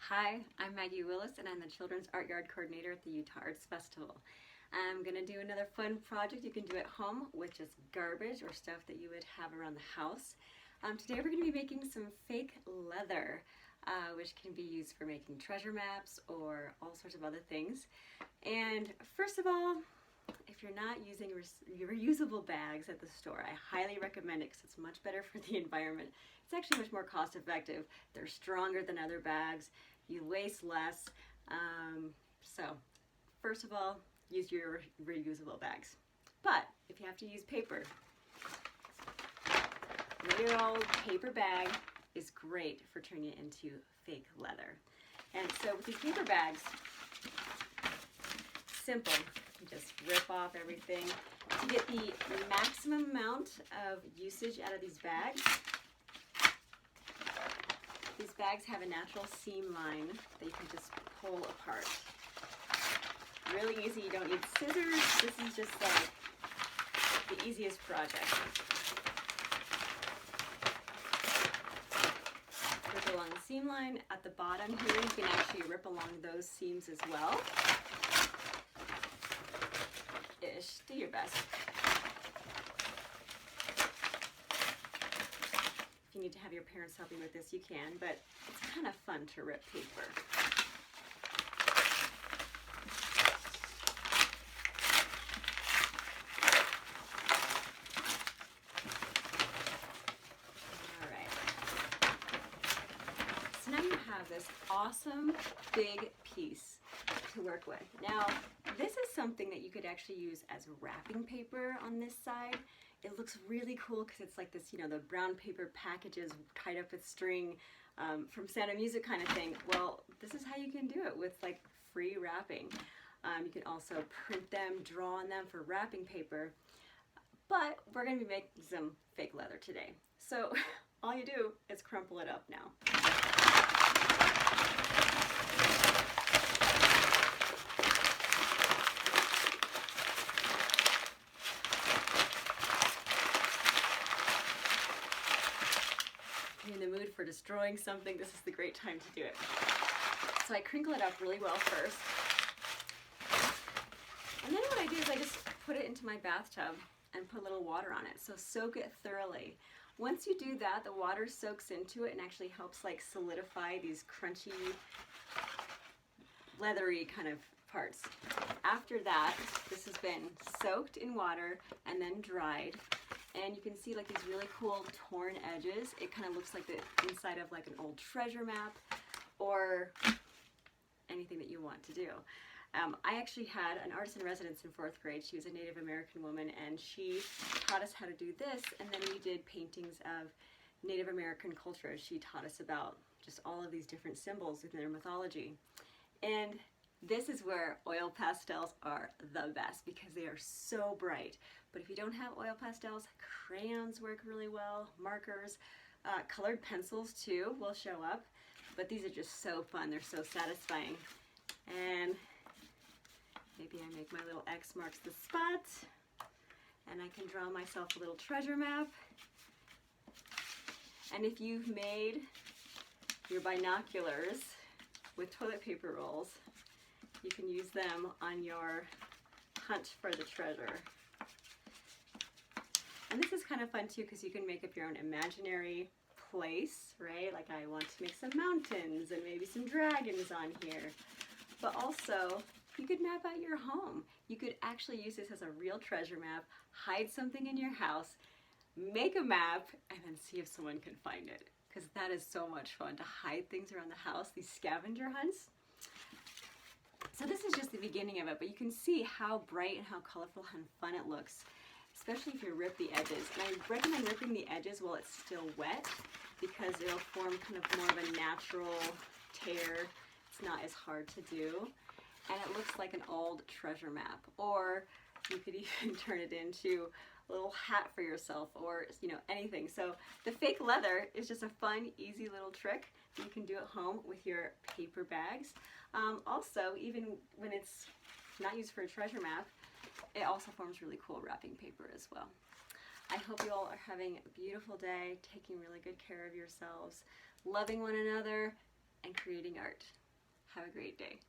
Hi, I'm Maggie Willis and I'm the Children's Art Yard Coordinator at the Utah Arts Festival. I'm going to do another fun project you can do at home with just garbage or stuff that you would have around the house. Today we're going to be making some fake leather, which can be used for making treasure maps or all sorts of other things. And first of all, if you're not using reusable bags at the store, I highly recommend it because it's much better for the environment. It's actually much more cost effective. They're stronger than other bags. You waste less. So first of all, use your reusable bags. But if you have to use paper, a little old paper bag is great for turning it into fake leather. And so with these paper bags, simple. You just rip off everything. To get the maximum amount of usage out of these bags have a natural seam line that you can just pull apart. Really easy, you don't need scissors. This is just like the easiest project. Rip along the seam line. At the bottom here, you can actually rip along those seams as well. Do your best. If you need to have your parents help you with this, you can, but it's kind of fun to rip paper. All right. So now you have this awesome big piece to work with. Now, this is something that you could actually use as wrapping paper on this side. It looks really cool because it's like this, you know, the brown paper packages tied up with string from Sound of Music kind of thing. Well, this is how you can do it with like free wrapping. You can also print them, draw on them for wrapping paper. But we're going to be making some fake leather today. So all you do is crumple it up now. In the mood for destroying something, this is the great time to do it. So I crinkle it up really well first. And then what I do is I just put it into my bathtub and put a little water on it. So soak it thoroughly. Once you do that, the water soaks into it and actually helps like solidify these crunchy, leathery kind of parts. After that, this has been soaked in water and then dried. And you can see like these really cool torn edges. It kind of looks like the inside of like an old treasure map or anything that you want to do. I actually had an artist in residence in 4th grade. She was a Native American woman and she taught us how to do this, and then we did paintings of Native American culture. She taught us about just all of these different symbols within their mythology. And this is where oil pastels are the best because they are so bright. But if you don't have oil pastels, crayons work really well, markers, colored pencils too will show up. But these are just so fun, they're so satisfying. And maybe I make my little X marks the spot, and I can draw myself a little treasure map. And if you've made your binoculars with toilet paper rolls, you can use them on your hunt for the treasure. And this is kind of fun too because you can make up your own imaginary place, right? Like I want to make some mountains and maybe some dragons on here. But also, you could map out your home. You could actually use this as a real treasure map, hide something in your house, make a map, and then see if someone can find it. Because that is so much fun to hide things around the house, these scavenger hunts. So this is just the beginning of it, but you can see how bright and how colorful and fun it looks, especially if you rip the edges. And I recommend ripping the edges while it's still wet because it'll form kind of more of a natural tear. It's not as hard to do. And it looks like an old treasure map. Or you could even turn it into a little hat for yourself or, you know, anything. So the fake leather is just a fun, easy little trick that you can do at home with your paper bags. Also, even when it's not used for a treasure map, it also forms really cool wrapping paper as well. I hope you all are having a beautiful day, taking really good care of yourselves, loving one another, and creating art. Have a great day.